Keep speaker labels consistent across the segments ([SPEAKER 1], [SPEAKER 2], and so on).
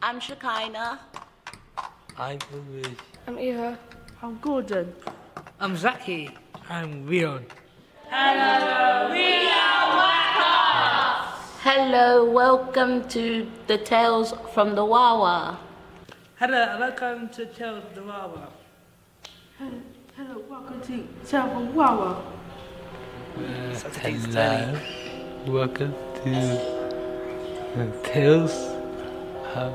[SPEAKER 1] I'm Shekinah.
[SPEAKER 2] I'm Ulrich.
[SPEAKER 3] I'm Eva.
[SPEAKER 4] I'm Gordon.
[SPEAKER 5] I'm Zaki.
[SPEAKER 2] I'm Leon.
[SPEAKER 1] Hello, welcome to the Tales from the WAWA.
[SPEAKER 5] Hello, welcome to Tales of the WAWA.
[SPEAKER 4] Hello, welcome to Tale from WAWA.
[SPEAKER 2] Hello. Welcome to Tales of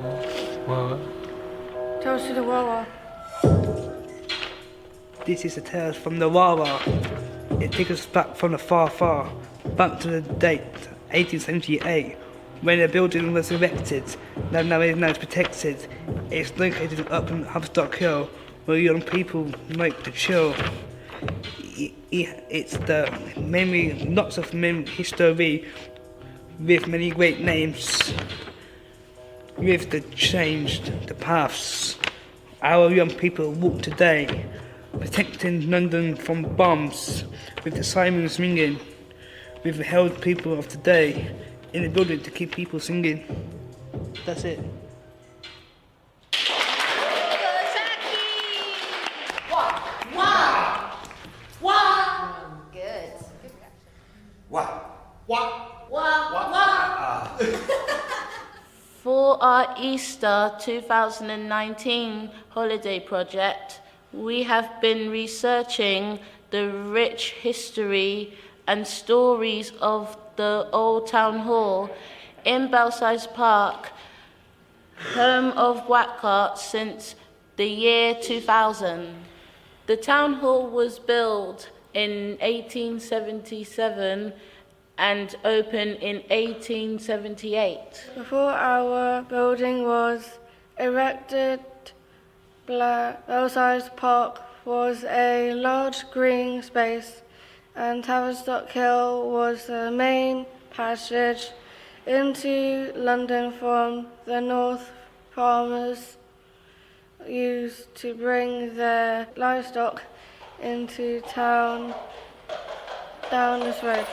[SPEAKER 2] WAWA.
[SPEAKER 3] Tales to the WAWA.
[SPEAKER 5] This is the Tales from the WAWA. It takes us back from the far, back to the date 1878, when the building was erected. Now it's protected. It's located up on Haverstock Hill, where young people like to chill. It's the memory, lots of history, with many great names, with the changed the paths. Our young people walk today, protecting London from bombs, with the sirens ringing. We've held people of today in the building to keep people singing. That's it.
[SPEAKER 1] For our Easter 2019 holiday project, we have been researching the rich history and stories of the Old Town Hall in Belsize Park, home of Wac Arts since the year 2000. The Town Hall was built in 1877 and opened in 1878.
[SPEAKER 3] Before our building was erected, Belsize Park was a large green space, and Tavistock Hill was the main passage into London from the north. Farmers used to bring their livestock into town down this road.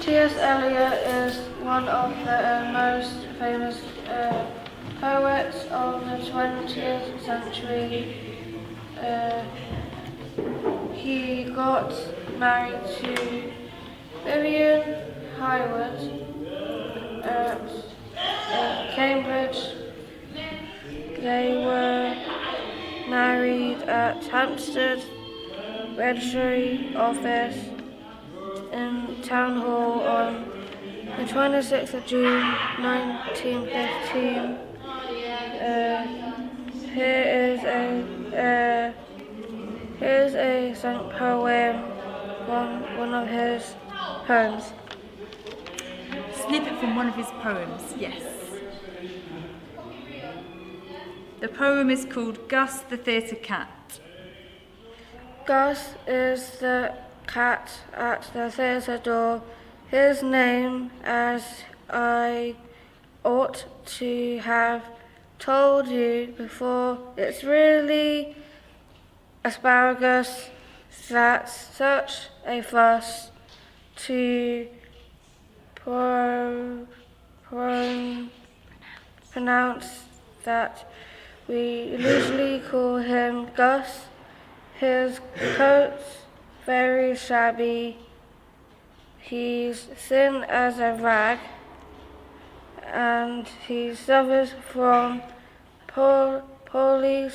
[SPEAKER 3] T.S. Eliot is one of the most famous poets of the 20th century. He got married to Vivian Highwood at Cambridge. They were married at Hampstead Registry Office in Town Hall on the 26th of June 1915. Here's a sung poem from one of his poems.
[SPEAKER 6] Snippet from one of his poems, yes. The poem is called Gus the Theatre Cat.
[SPEAKER 3] Gus is the cat at the theatre door. His name, as I ought to have told you before, it's really asparagus. That's such a fuss to pronounce that we usually call him Gus. His coat's very shabby. He's thin as a rag, and he suffers from palsy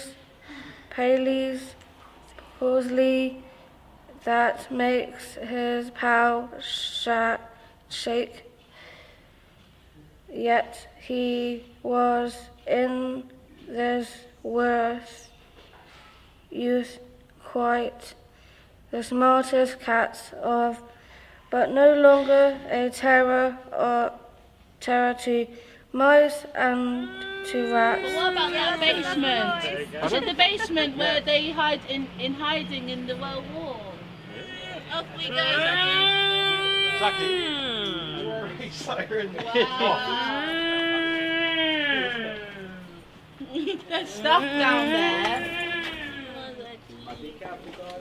[SPEAKER 3] that makes his pal shake. Yet he was in this worth youth quite the smartest cats of, but no longer a terror to mice and to rats.
[SPEAKER 1] But what about that basement? Is it the basement where they hide in hiding in the World War? Off we go, Zaki. Wow. There's stuff down there.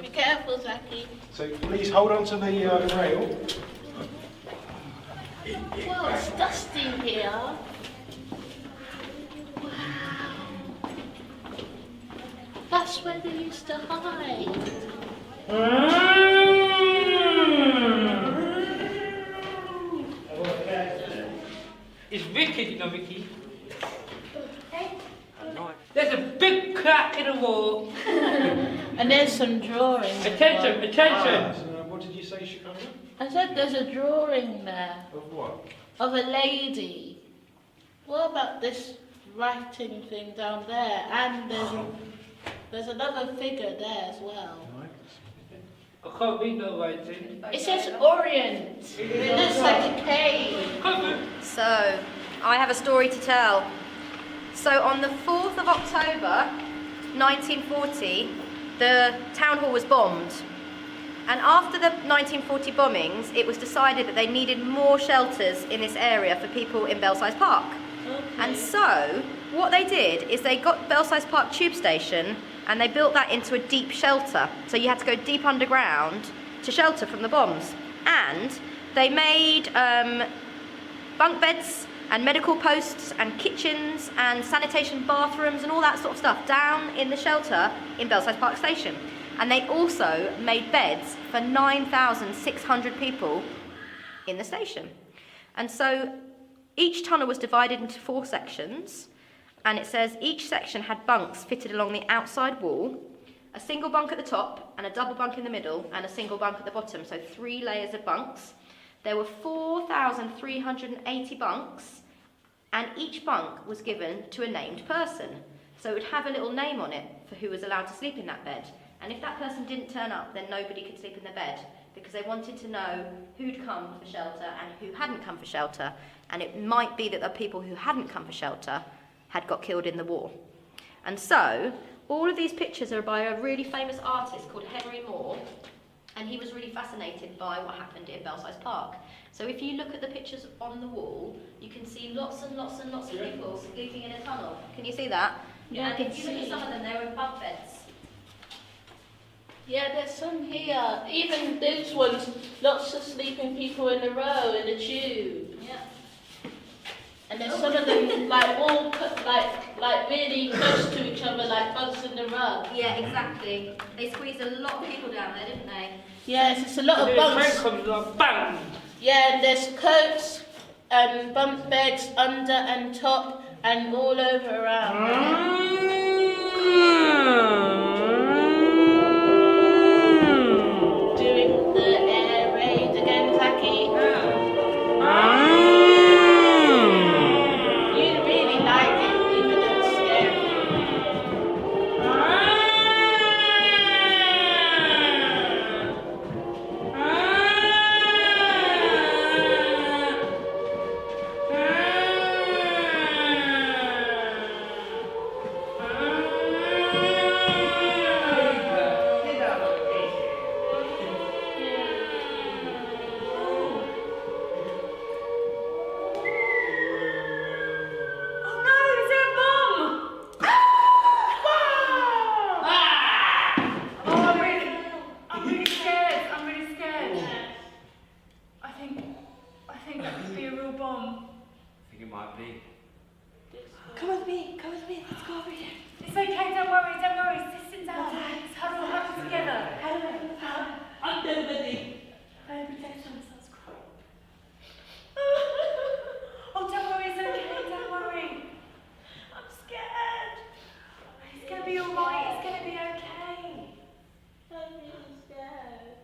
[SPEAKER 1] Be careful, Zaki.
[SPEAKER 7] So please hold on to the rail.
[SPEAKER 1] Well, it's dusty here. Wow. That's where they used to hide.
[SPEAKER 5] It's wicked, you know, Vicky. There's a big crack in the wall.
[SPEAKER 1] And there's some drawings.
[SPEAKER 5] Attention, attention.
[SPEAKER 7] What did you say, Chicago?
[SPEAKER 1] I said there's a drawing there
[SPEAKER 7] Of what?
[SPEAKER 1] of a lady. What about this writing thing down there? And there's another figure there as well.
[SPEAKER 5] I can't read no writing.
[SPEAKER 1] It says Orient. It looks like a cave.
[SPEAKER 8] So, I have a story to tell. So, on the 4th of October, 1940, the town hall was bombed. And after the 1940 bombings, it was decided that they needed more shelters in this area for people in Belsize Park.
[SPEAKER 1] Okay.
[SPEAKER 8] And so, what they did is they got Belsize Park tube station and they built that into a deep shelter. So you had to go deep underground to shelter from the bombs. And they made bunk beds and medical posts and kitchens and sanitation bathrooms and all that sort of stuff down in the shelter in Belsize Park Station. And they also made beds for 9,600 people in the station. And so each tunnel was divided into 4 sections, and it says each section had bunks fitted along the outside wall, a single bunk at the top and a double bunk in the middle and a single bunk at the bottom, so 3 layers of bunks. There were 4,380 bunks, and each bunk was given to a named person. So it would have a little name on it for who was allowed to sleep in that bed. And if that person didn't turn up, then nobody could sleep in their bed, because they wanted to know who'd come for shelter and who hadn't come for shelter. And it might be that the people who hadn't come for shelter had got killed in the war. And so, all of these pictures are by a really famous artist called Henry Moore, and he was really fascinated by what happened in Belsize Park. So if you look at the pictures on the wall, you can see lots and lots and lots of people sleeping in a tunnel. Can you see that?
[SPEAKER 1] Yeah, I
[SPEAKER 8] and
[SPEAKER 1] can
[SPEAKER 8] if you look at
[SPEAKER 1] see.
[SPEAKER 8] some of them, they're in bunk beds.
[SPEAKER 1] Yeah, there's some here. Even those ones, lots of sleeping people in a row in a tube.
[SPEAKER 8] Yeah.
[SPEAKER 1] And there's some of them like all like really close to each other, like bugs in the rug.
[SPEAKER 8] Yeah, exactly. They squeezed a lot of people down there, didn't they?
[SPEAKER 1] Yes, it's a lot of
[SPEAKER 5] The
[SPEAKER 1] bunks.
[SPEAKER 5] train comes along, bang!
[SPEAKER 1] Yeah, and there's coats and bunk beds under and top and all over around. Doing the air raid again, Zaki. You really like it, even though it's scary.
[SPEAKER 6] I'm really scared. I'm really scared. I think that could be a real bomb.
[SPEAKER 2] I think it might be.
[SPEAKER 6] Come with me. Let's go over here. It's okay. Don't worry. Just sit down. Let's huddle together.
[SPEAKER 1] Under the knee.
[SPEAKER 6] Protect ourselves. Oh, don't worry. It's okay. Don't worry. I'm scared. It's gonna be all right. It's gonna be okay.
[SPEAKER 1] I'm really scared.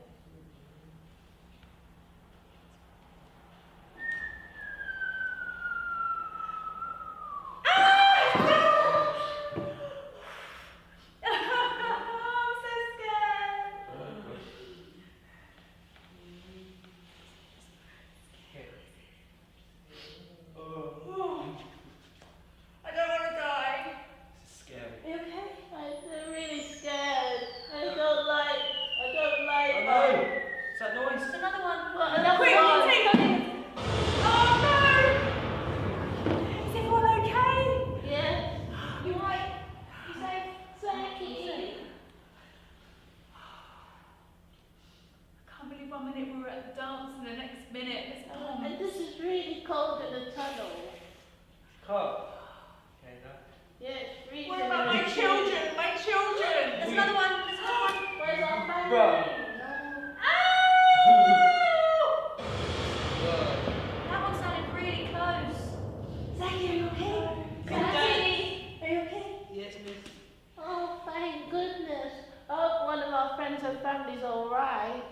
[SPEAKER 6] minute. Let's go home.
[SPEAKER 1] And this is really cold in the tunnel.
[SPEAKER 5] Cold.
[SPEAKER 1] Yeah, it's freezing.
[SPEAKER 6] What about my children? My children! There's another one. There's another one.
[SPEAKER 1] Where's our family?
[SPEAKER 5] Bro.
[SPEAKER 6] Oh! That one sounded really close. Zaki, are you okay? Zaki, are you okay?
[SPEAKER 5] Yes, miss.
[SPEAKER 1] Oh, thank goodness. I hope one of our friends and family's alright.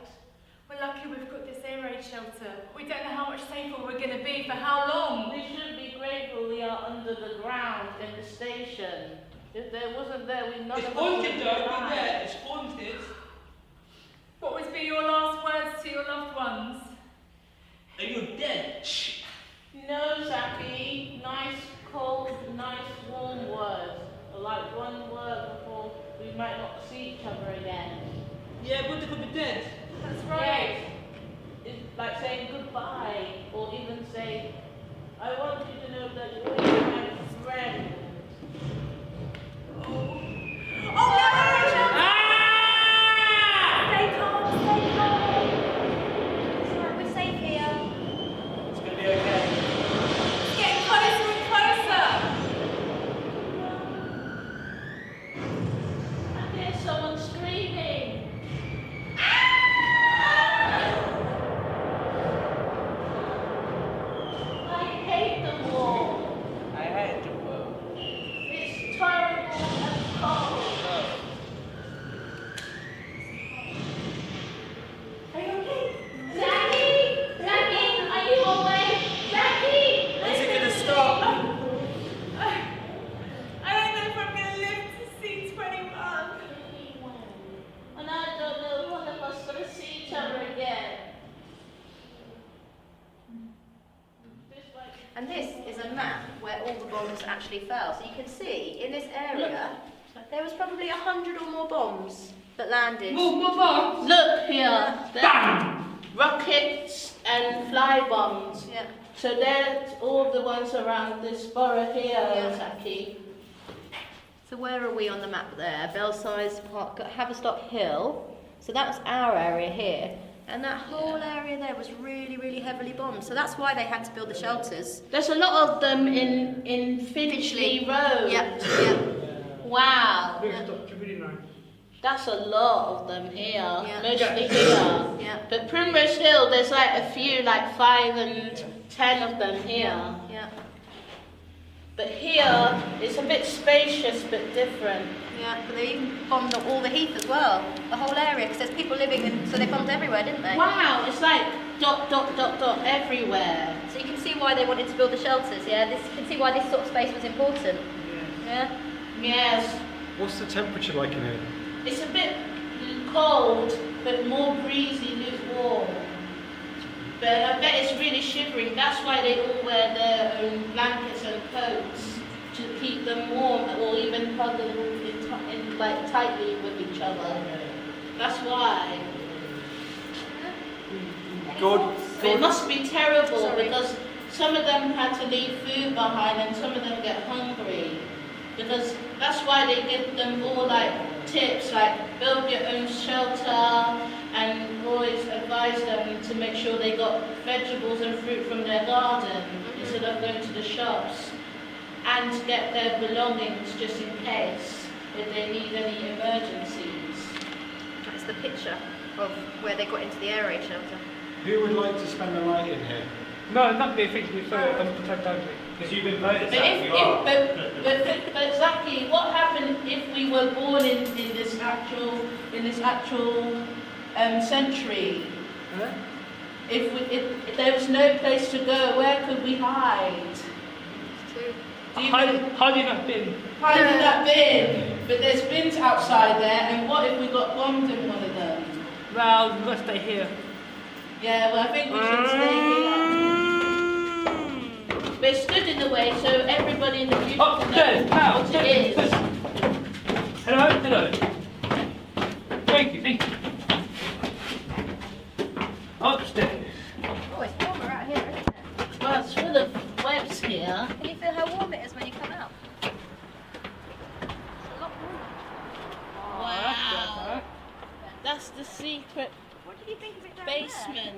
[SPEAKER 6] We're lucky we've got this air raid shelter. We don't know how much safer we're going to be for how long.
[SPEAKER 1] We should be grateful we are under the ground in the station. If there wasn't there, we'd not
[SPEAKER 5] It's
[SPEAKER 1] have
[SPEAKER 5] haunted though, but yeah, it's haunted.
[SPEAKER 6] What would be your last words to your loved ones?
[SPEAKER 5] Are you dead? Shh.
[SPEAKER 1] No, Zaki. Nice, cold, nice, warm words. Like one word before we might not see each other again.
[SPEAKER 5] Yeah, but they could be dead.
[SPEAKER 6] That's right.
[SPEAKER 1] Yes. It's like saying goodbye, or even say, I want you to know that you're my friend.
[SPEAKER 6] Oh no! Stay calm, stay calm. It's alright, we're safe here.
[SPEAKER 5] It's gonna be okay.
[SPEAKER 6] It's getting closer and closer.
[SPEAKER 1] I hear someone screaming. I hate the war.
[SPEAKER 5] I hate the world.
[SPEAKER 1] It's terrible and cold.
[SPEAKER 6] Are you okay?
[SPEAKER 1] Zaki! Zaki! Are you awake? Zaki!
[SPEAKER 5] Is it gonna stop?
[SPEAKER 6] I don't know if I'm going to live to see 21.
[SPEAKER 1] And I don't know if one of us is going to see each other again.
[SPEAKER 8] And this is a map where all the bombs actually fell. So you can see in this area there was probably 100 or more bombs that landed.
[SPEAKER 1] Look here. Bang! Rockets and fly bombs.
[SPEAKER 8] Yeah.
[SPEAKER 1] So they're all the ones around this borough here,
[SPEAKER 8] Yeah.
[SPEAKER 1] Zaki.
[SPEAKER 8] So where are we on the map there? Belsize Park, Haverstock Hill. So that's our area here. And that whole area there was really, really heavily bombed. So that's why they had to build the shelters.
[SPEAKER 1] There's a lot of them in Finchley Road.
[SPEAKER 8] Yeah, yeah.
[SPEAKER 1] Wow.
[SPEAKER 5] Really nice.
[SPEAKER 1] That's a lot of them here.
[SPEAKER 8] Yeah.
[SPEAKER 1] Mostly here.
[SPEAKER 8] Yeah.
[SPEAKER 1] But Primrose Hill, there's like a few, like 5 and 10 of them here.
[SPEAKER 8] Yeah,
[SPEAKER 1] But here, it's a bit spacious but different.
[SPEAKER 8] yeah. But they even bombed all the heath as well, the whole area, because there's people living in, so they bombed everywhere, didn't they?
[SPEAKER 1] Wow, it's like dot, dot, dot, dot everywhere.
[SPEAKER 8] So you can see why they wanted to build the shelters, yeah? You can see why this sort of space was important. Yeah?
[SPEAKER 1] Yes,
[SPEAKER 7] What's the temperature like in here?
[SPEAKER 1] it's a bit cold, but more breezy, lukewarm. But I bet it's really shivering. That's why they all wear their own blankets and coats to keep them warm, or even huddle in like tightly with each other. That's why.
[SPEAKER 7] God,
[SPEAKER 1] But it must be terrible
[SPEAKER 8] Sorry.
[SPEAKER 1] because some of them had to leave food behind and some of them get hungry. Because that's why they give them all like tips like build your own shelter and always advise them to make sure they got vegetables and fruit from their garden instead of going to the shops, and get their belongings just in case if they need any emergencies.
[SPEAKER 8] That's the picture of where they got into the air raid shelter.
[SPEAKER 7] who would like to spend the night in here?
[SPEAKER 5] No, not me, thinking so because you've been voted,
[SPEAKER 1] But exactly, what happened if we were born in this actual century?
[SPEAKER 5] Huh?
[SPEAKER 1] If there was no place to go, where could we hide? Do you know-
[SPEAKER 5] How do you not been?
[SPEAKER 1] hide in that bin? But there's bins outside there, and what if we got bombed in one of them?
[SPEAKER 5] Well, we've got to stay here.
[SPEAKER 1] Yeah, well, I think we should stay here. But it stood in the way, so everybody in the future
[SPEAKER 5] Oh,
[SPEAKER 1] can
[SPEAKER 5] there,
[SPEAKER 1] know
[SPEAKER 5] now,
[SPEAKER 1] what it is.
[SPEAKER 5] Hello, hello. Thank you. Upstairs.
[SPEAKER 8] Oh, it's warmer out here, isn't it?
[SPEAKER 1] Well, it's full of webs here.
[SPEAKER 8] Can you feel how warm it is when you come out? It's a lot warmer.
[SPEAKER 1] Wow. That's the secret.
[SPEAKER 8] What do you you think of it down
[SPEAKER 1] basement.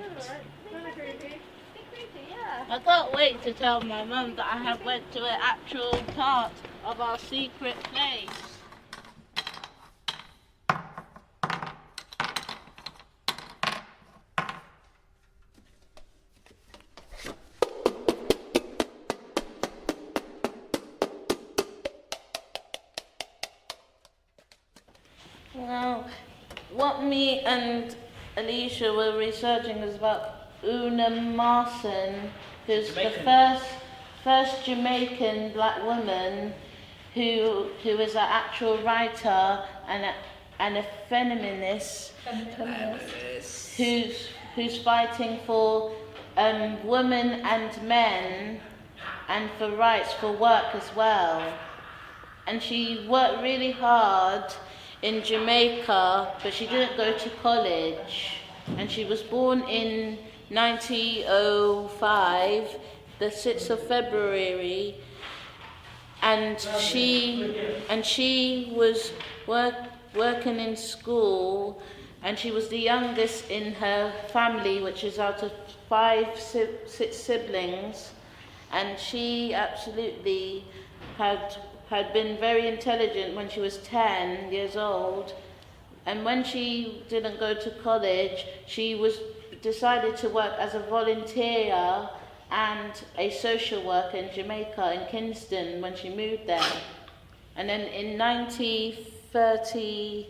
[SPEAKER 8] Creepy, yeah.
[SPEAKER 1] I can't wait to tell my mum that I have went to an actual part of our secret place. Well, what me and Alicia were researching is about Una Marson, who's the first Jamaican black woman who is an actual writer and a feminist who's fighting for women and men and for rights for work as well. And she worked really hard in Jamaica, but she didn't go to college. And she was born in 1905, the 6th of February, and she was working in school, and she was the youngest in her family, which is out of 6 siblings, and she absolutely had been very intelligent when she was 10 years old. And when she didn't go to college, she decided to work as a volunteer and a social worker in Jamaica, in Kingston, when she moved there. And then in 1932,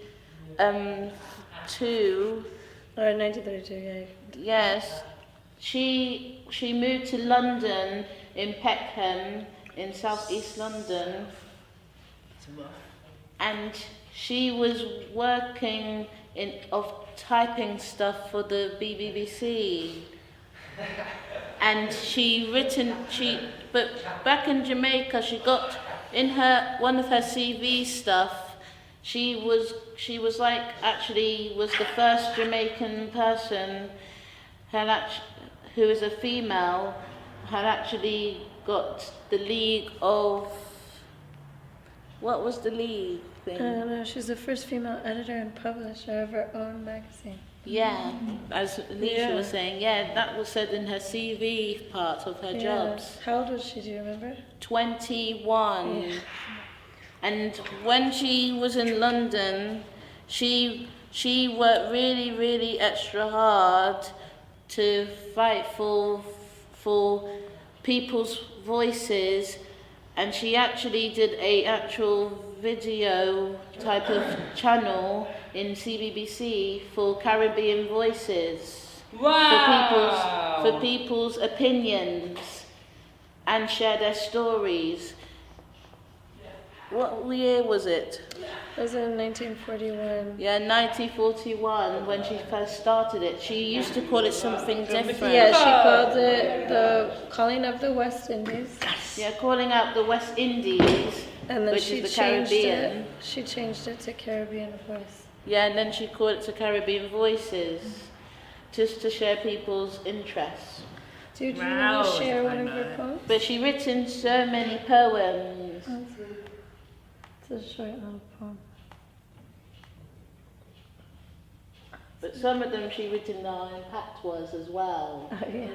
[SPEAKER 3] Or 1932, yeah.
[SPEAKER 1] yes, she moved to London, in Peckham, in southeast London. And she was working typing stuff for the BBC. And but back in Jamaica, she got in one of her CV stuff. She was the first Jamaican person who is a female, had actually got the League of. What was the League thing?
[SPEAKER 3] I don't know, she's the first female editor and publisher of her own magazine.
[SPEAKER 1] Yeah, as Alicia was saying, that was said in her CV part of her jobs.
[SPEAKER 3] How old was she, do you remember?
[SPEAKER 1] 21. Yeah. And when she was in London, she worked really, really extra hard to fight for people's voices, and she actually did a actual video type of channel in CBBC for Caribbean Voices. Wow! For people's opinions and share their stories. What year was it?
[SPEAKER 3] It was in 1941.
[SPEAKER 1] Yeah, 1941 when she first started it. She used to call it something different.
[SPEAKER 3] Yeah, she called it the Calling of the West Indies.
[SPEAKER 1] Yeah, Calling Out the West Indies,
[SPEAKER 3] and then
[SPEAKER 1] which is the Caribbean.
[SPEAKER 3] She changed it to Caribbean Voice.
[SPEAKER 1] Yeah, and then she called it to Caribbean Voices, just to share people's interests.
[SPEAKER 3] Do you want to share one of her poems?
[SPEAKER 1] But she's written so many poems.
[SPEAKER 3] It's a short little poem.
[SPEAKER 1] But some of them she written in patois as well.
[SPEAKER 3] Oh, yeah.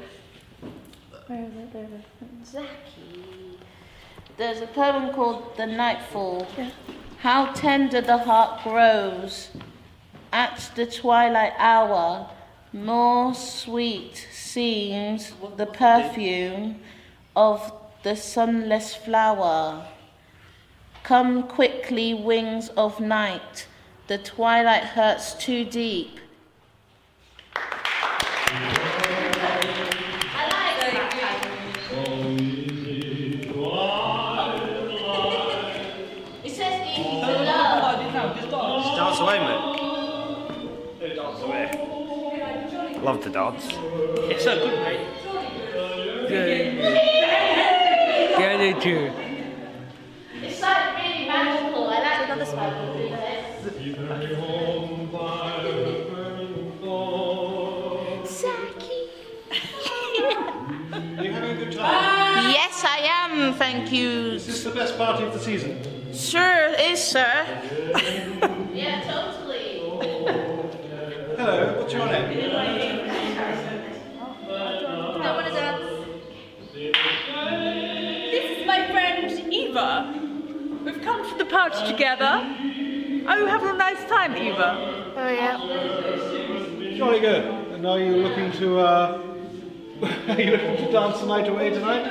[SPEAKER 3] Where is it? There it is.
[SPEAKER 1] Zaki. There's a poem called The Nightfall.
[SPEAKER 3] Yeah.
[SPEAKER 1] How tender the heart grows at the twilight hour, more sweet seems the perfume of the sunless flower. Come quickly, wings of night, the twilight hurts too deep.
[SPEAKER 9] Dance away, mate. Dance away. Love to dance.
[SPEAKER 5] It's so good, mate.
[SPEAKER 2] Yeah, they do.
[SPEAKER 1] It's like really magical. I like another spot. Saki.
[SPEAKER 7] Are you having a good time?
[SPEAKER 1] Yes, I am. Thank you.
[SPEAKER 7] Is this the best party of the season?
[SPEAKER 1] Sure it is, sir. Yeah, totally.
[SPEAKER 7] Hello, What's your name?
[SPEAKER 8] Don't want to dance.
[SPEAKER 6] This is my friend Eva. We've come to the party together. Are you having a nice time, Eva?
[SPEAKER 3] Oh yeah.
[SPEAKER 7] Jolly good. And are you looking to are you looking to dance the night away tonight?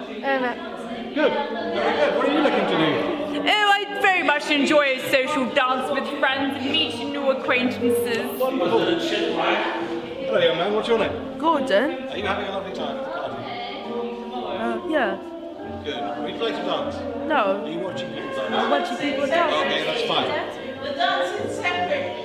[SPEAKER 7] Good. Very good. What are you looking to do?
[SPEAKER 6] Oh, I very much enjoy a social dance with friends and meeting new acquaintances.
[SPEAKER 7] Wonderful. Hello, young man. What's your name?
[SPEAKER 4] Gordon?
[SPEAKER 7] Are you having a lovely time at the party?
[SPEAKER 4] Yeah.
[SPEAKER 7] Good. Would you like to dance?
[SPEAKER 4] No.
[SPEAKER 7] Are you watching people dance?
[SPEAKER 4] I'm watching people dance.
[SPEAKER 7] Okay, that's fine.
[SPEAKER 1] The dancing separately.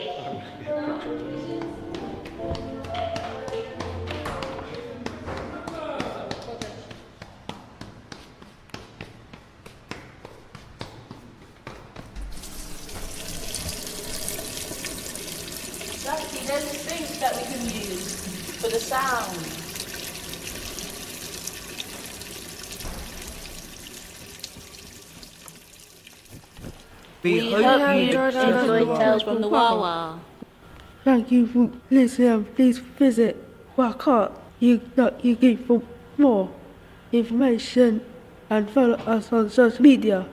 [SPEAKER 1] There's things that we can use for the sound.
[SPEAKER 5] We hope you enjoyed
[SPEAKER 1] Tales from the WAWA.
[SPEAKER 4] Thank you for listening. Please visit Wac Arts Ignite for more information and follow us on social media.